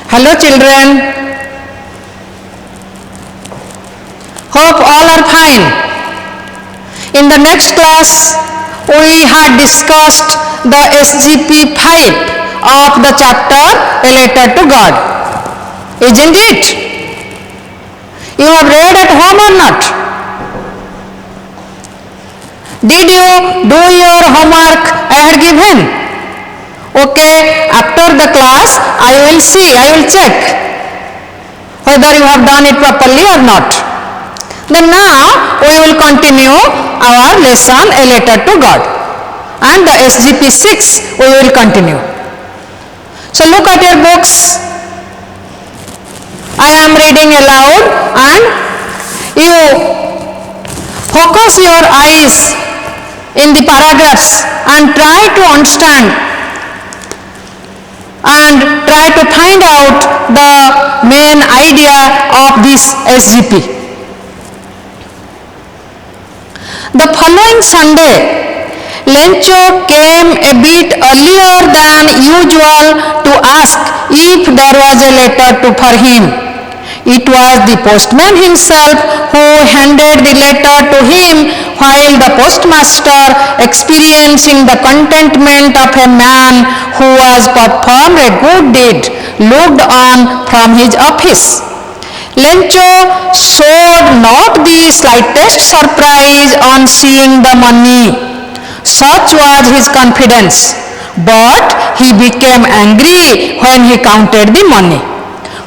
Hello children, hope all are fine. In the next class, we had discussed the SGP 5 of the chapter A Letter to God. Isn't it? You have read at home or not? Did you do your homework I had given? Okay, after the class, I will check whether you have done it properly or not. Then now, we will continue our lesson, A Letter to God. And the SGP 6, we will continue. So look at your books. I am reading aloud and you focus your eyes in the paragraphs and try to understand and try to find out the main idea of this SGP. The following Sunday, Lencho came a bit earlier than usual to ask if there was a letter for him. It was the postman himself who handed the letter to him, while the postmaster, experiencing the contentment of a man who has performed a good deed, looked on from his office. Lencho showed not the slightest surprise on seeing the money. Such was his confidence. But he became angry when he counted the money.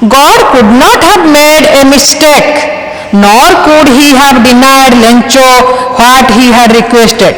God could not have made a mistake, nor could he have denied Lencho what he had requested.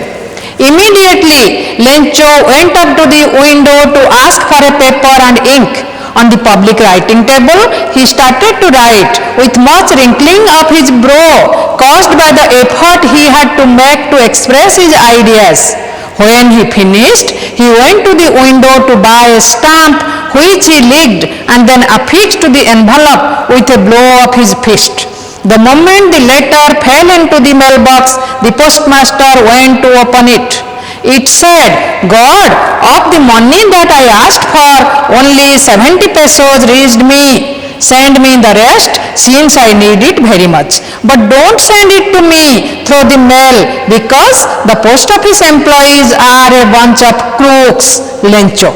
Immediately, Lencho went up to the window to ask for a paper and ink. On the public writing table, he started to write with much wrinkling of his brow, caused by the effort he had to make to express his ideas. When he finished, he went to the window to buy a stamp which he licked and then affixed to the envelope with a blow of his fist. The moment the letter fell into the mailbox, the postmaster went to open it. It said, "God, of the money that I asked for, only 70 pesos reached me. Send me the rest since I need it very much. But don't send it to me through the mail because the post office employees are a bunch of crooks." Lencho.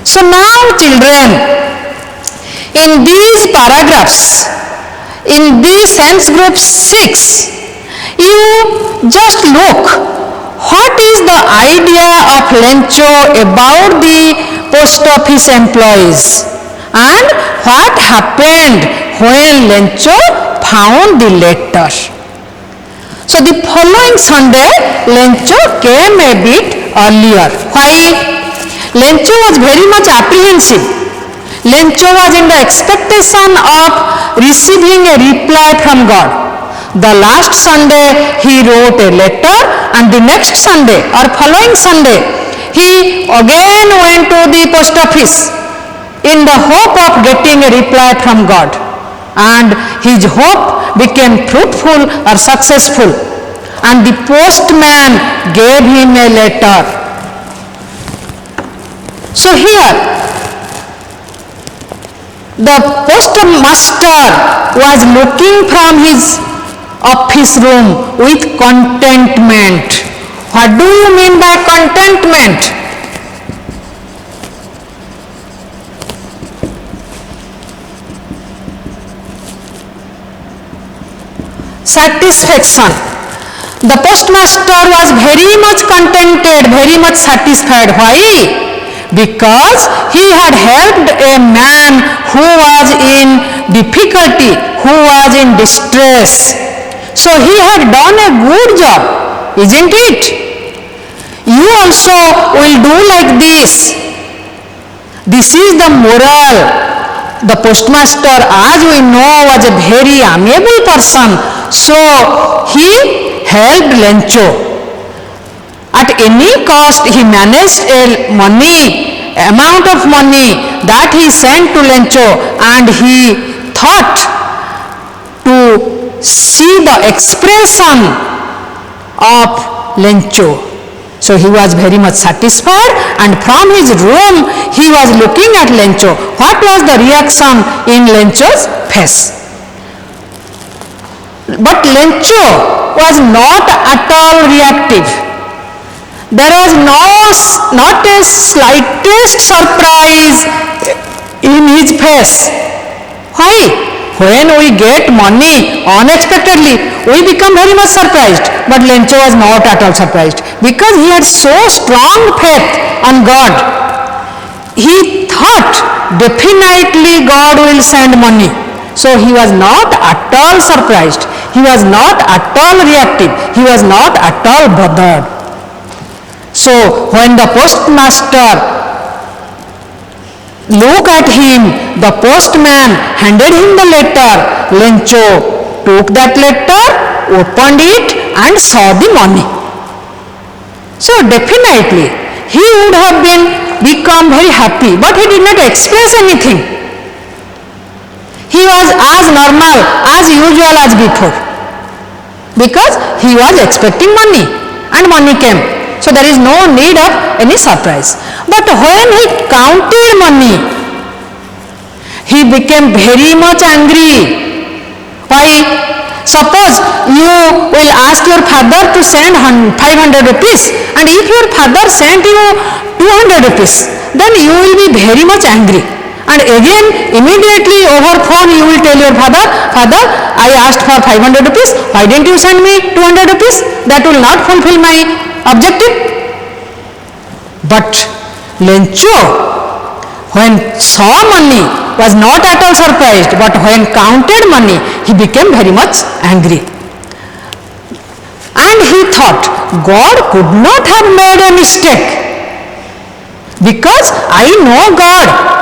So now children, in these paragraphs, in this sense group 6, you just look what is the idea of Lencho about the post office employees and what happened when Lencho found the letter. So the following Sunday, Lencho came a bit earlier. Why? Lencho was very much apprehensive. Lencho was in the expectation of receiving a reply from God. The last Sunday, he wrote a letter, and the next Sunday or following Sunday, he again went to the post office in the hope of getting a reply from God. And his hope became fruitful or successful. And the postman gave him a letter. So here, the postmaster was looking from his office room with contentment. What do you mean by contentment? Satisfaction. The postmaster was very much contented, very much satisfied. Why? Because he had helped a man who was in difficulty, who was in distress. So he had done a good job, isn't it? You also will do like this. This is the moral. The postmaster, as we know, was a very amiable person. So he helped Lencho. At any cost, he managed amount of money that he sent to Lencho, and he thought to see the expression of Lencho. So he was very much satisfied, and from his room he was looking at Lencho. What was the reaction in Lencho's face? But Lencho was not at all reactive. There was not a slightest surprise in his face. Why? When we get money unexpectedly, we become very much surprised. But Lencho was not at all surprised, because he had so strong faith on God. He thought definitely God will send money. So he was not at all surprised. He was not at all reactive. He was not at all bothered. So when the postmaster looked at him, the postman handed him the letter. Lencho took that letter, opened it, and saw the money. So definitely he would have become very happy, but he did not express anything. He was as normal, as usual as before, because he was expecting money, and money came. So there is no need of any surprise. But when he counted money, he became very much angry. Why? Suppose you will ask your father to send 500 rupees, and if your father sent you 200 rupees, then you will be very much angry. And again, immediately over phone you will tell your father, Father, I asked for 500 rupees, why didn't you send me 200 rupees? That will not fulfill my objective. But Lencho, when saw money, was not at all surprised, but when counted money, he became very much angry. And he thought, God could not have made a mistake, because I know God.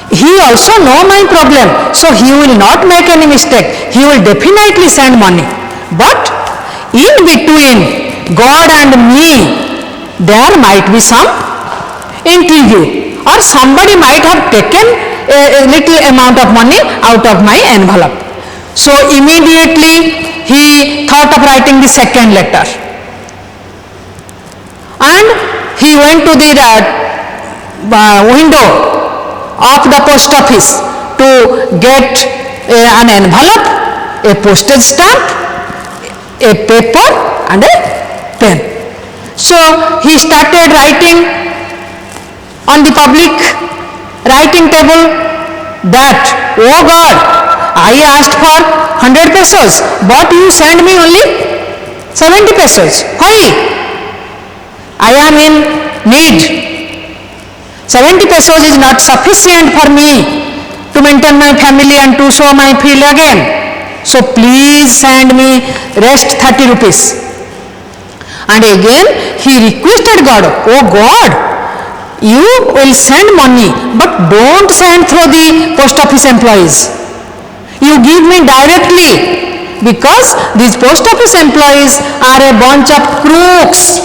He also know my problem, so he will not make any mistake. He will definitely send money. But in between God and me, there might be some intrigue, or somebody might have taken a little amount of money out of my envelope. So immediately he thought of writing the second letter, and he went to the window of the post office to get an envelope, a postage stamp, a paper, and a pen. So he started writing on the public writing table that, oh God, I asked for 100 pesos, but you sent me only 70 pesos. Why? I am in need. 70 pesos is not sufficient for me to maintain my family and to show my field again. So please send me rest 30 rupees. And again he requested God, oh God, you will send money, but don't send through the post office employees. You give me directly, because these post office employees are a bunch of crooks.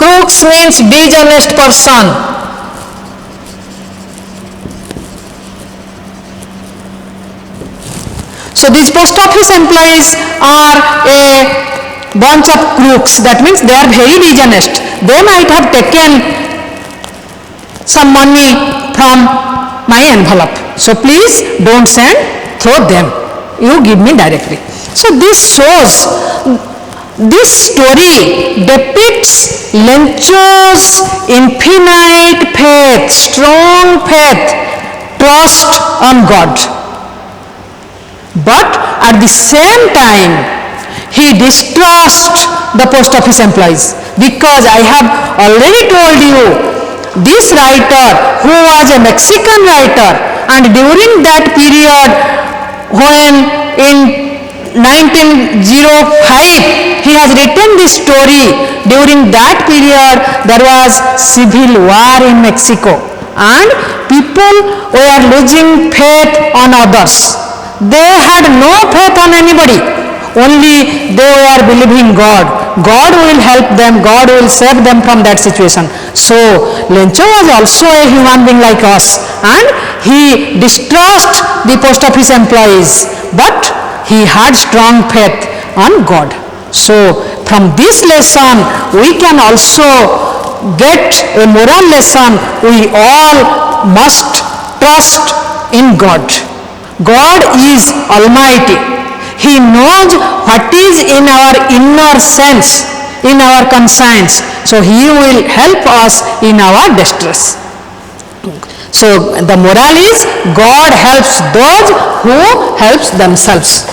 Crooks means dishonest person. So these post office employees are a bunch of crooks. That means they are very dishonest. They might have taken some money from my envelope. So please don't send through them. You give me directly. So this shows, this story depicts Lencho's infinite faith, strong faith, trust on God. But at the same time, he distrusted the post office employees, because I have already told you, this writer, who was a Mexican writer, and during that period when in 1905 he has written this story, during that period there was civil war in Mexico, and people were losing faith on others. They had no faith on anybody, only they were believing God. God will help them, God will save them from that situation. So Lencho was also a human being like us, and he distrusted the post office employees, but he had strong faith on God. So from this lesson we can also get a moral lesson. We all must trust in God. God is Almighty. He knows what is in our inner sense, in our conscience. So He will help us in our distress. So the moral is God helps those who helps themselves.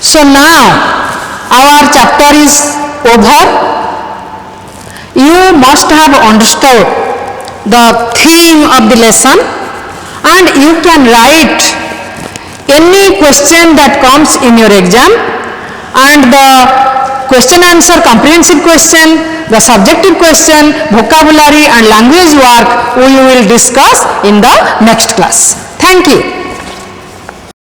So now our chapter is over. You must have understood the theme of the lesson, and you can write any question that comes in your exam, and the question answer, comprehensive question, the subjective question, vocabulary and language work we will discuss in the next class. Thank you.